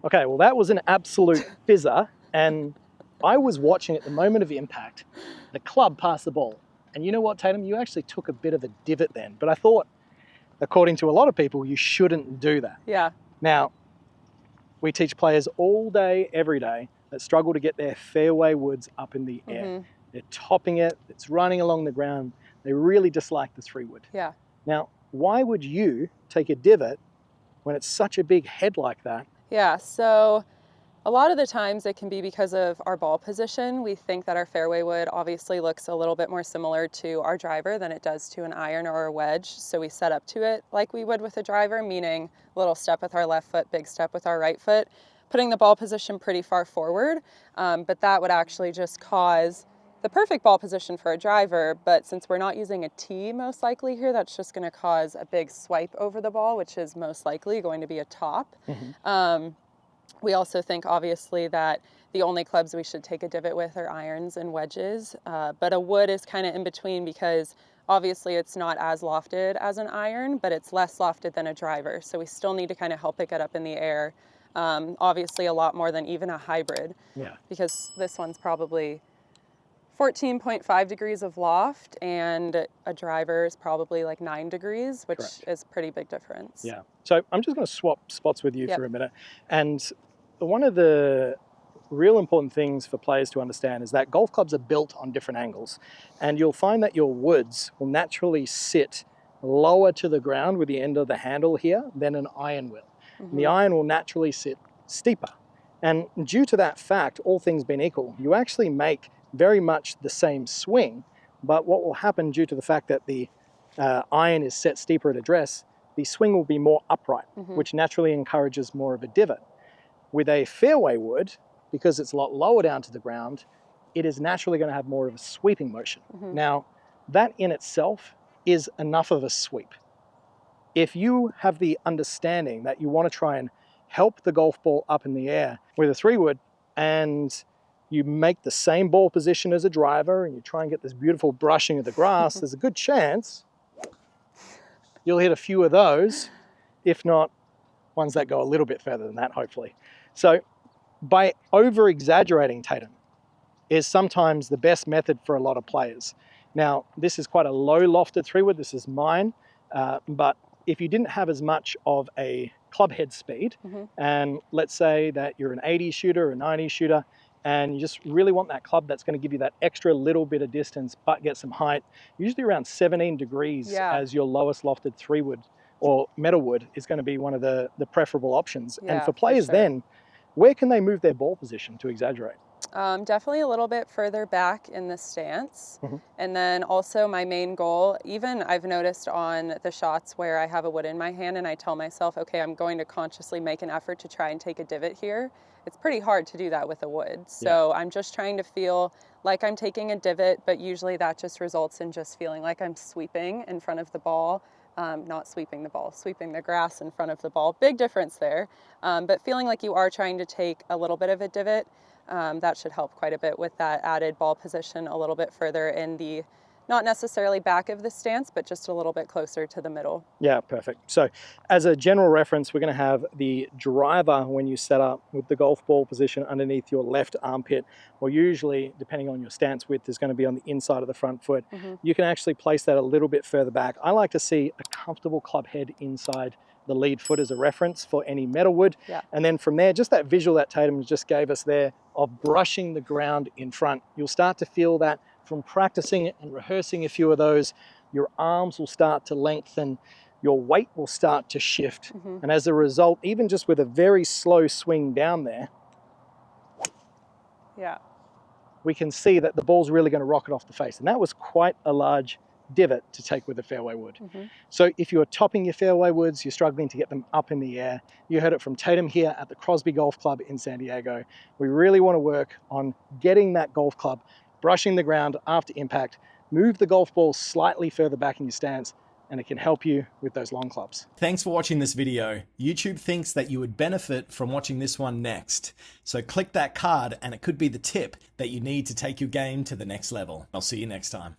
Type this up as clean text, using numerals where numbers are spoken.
Okay, well that was an absolute fizzer, and I was watching at the moment of impact, the club pass the ball. And you know what, Tatum, you actually took a bit of a divot then, but I thought, according to a lot of people, you shouldn't do that. Yeah. Now, we teach players all day, every day, that struggle to get their fairway woods up in the air. They're topping it, it's running along the ground. They really dislike the 3-wood. Yeah. Now, why would you take a divot when it's such a big head like that? Yeah, so a lot of the times it can be because of our ball position. We think that our fairway wood obviously looks a little bit more similar to our driver than it does to an iron or a wedge. So we set up to it like we would with a driver, meaning little step with our left foot, big step with our right foot, putting the ball position pretty far forward. But that would actually just cause the perfect ball position for a driver. But since we're not using a tee most likely here, that's just going to cause a big swipe over the ball, which is most likely going to be a top. We also think, obviously, that the only clubs we should take a divot with are irons and wedges, but a wood is kind of in between because obviously it's not as lofted as an iron, but it's less lofted than a driver. So we still need to kind of help it get up in the air. Obviously a lot more than even a hybrid, because this one's probably 14.5 degrees of loft, and a driver is probably like 9 degrees, which is a pretty big difference. Yeah. So I'm just going to swap spots with you for a minute. And one of the real important things for players to understand is that golf clubs are built on different angles. And you'll find that your woods will naturally sit lower to the ground with the end of the handle here than an iron will. And the iron will naturally sit steeper. And due to that fact, all things being equal, you actually make very much the same swing, but what will happen due to the fact that the iron is set steeper at address, the swing will be more upright, which naturally encourages more of a divot. With a fairway wood, because it's a lot lower down to the ground, it is naturally going to have more of a sweeping motion. Now, that in itself is enough of a sweep. If you have the understanding that you want to try and help the golf ball up in the air with a 3-wood, and you make the same ball position as a driver and you try and get this beautiful brushing of the grass, there's a good chance you'll hit a few of those, if not ones that go a little bit further than that, hopefully. So by over-exaggerating, Tatum, is sometimes the best method for a lot of players. Now, this is quite a low lofted 3-wood, this is mine, but if you didn't have as much of a club head speed, and let's say that you're an 80 shooter or a 90 shooter, and you just really want that club that's going to give you that extra little bit of distance but get some height, usually around 17 degrees as your lowest lofted 3-wood or metal wood is going to be one of the preferable options. And for players then, where can they move their ball position to exaggerate? Definitely a little bit further back in the stance. And then also my main goal, even I've noticed on the shots where I have a wood in my hand and I tell myself, okay, I'm going to consciously make an effort to try and take a divot here. It's pretty hard to do that with a wood. So I'm just trying to feel like I'm taking a divot, but usually that just results in just feeling like I'm sweeping in front of the ball. Not sweeping the ball, sweeping the grass in front of the ball. Big difference there. But feeling like you are trying to take a little bit of a divot, that should help quite a bit with that added ball position a little bit further in the, not necessarily back of the stance, but just a little bit closer to the middle. Yeah, perfect. So as a general reference, we're going to have the driver when you set up with the golf ball position underneath your left armpit, or usually, depending on your stance width, is going to be on the inside of the front foot. You can actually place that a little bit further back. I like to see a comfortable club head inside the lead foot as a reference for any metal wood. And then from there, just that visual that Tatum just gave us there of brushing the ground in front, you'll start to feel that from practicing and rehearsing a few of those, your arms will start to lengthen, your weight will start to shift. And as a result, even just with a very slow swing down there, we can see that the ball's really going to rocket off the face. And that was quite a large divot to take with a fairway wood. So if you're topping your fairway woods, you're struggling to get them up in the air, you heard it from Tatum here at the Crosby Golf Club in San Diego. We really want to work on getting that golf club brushing the ground after impact, move the golf ball slightly further back in your stance, and it can help you with those long clubs. Thanks for watching this video. YouTube thinks that you would benefit from watching this one next. So click that card and it could be the tip that you need to take your game to the next level. I'll see you next time.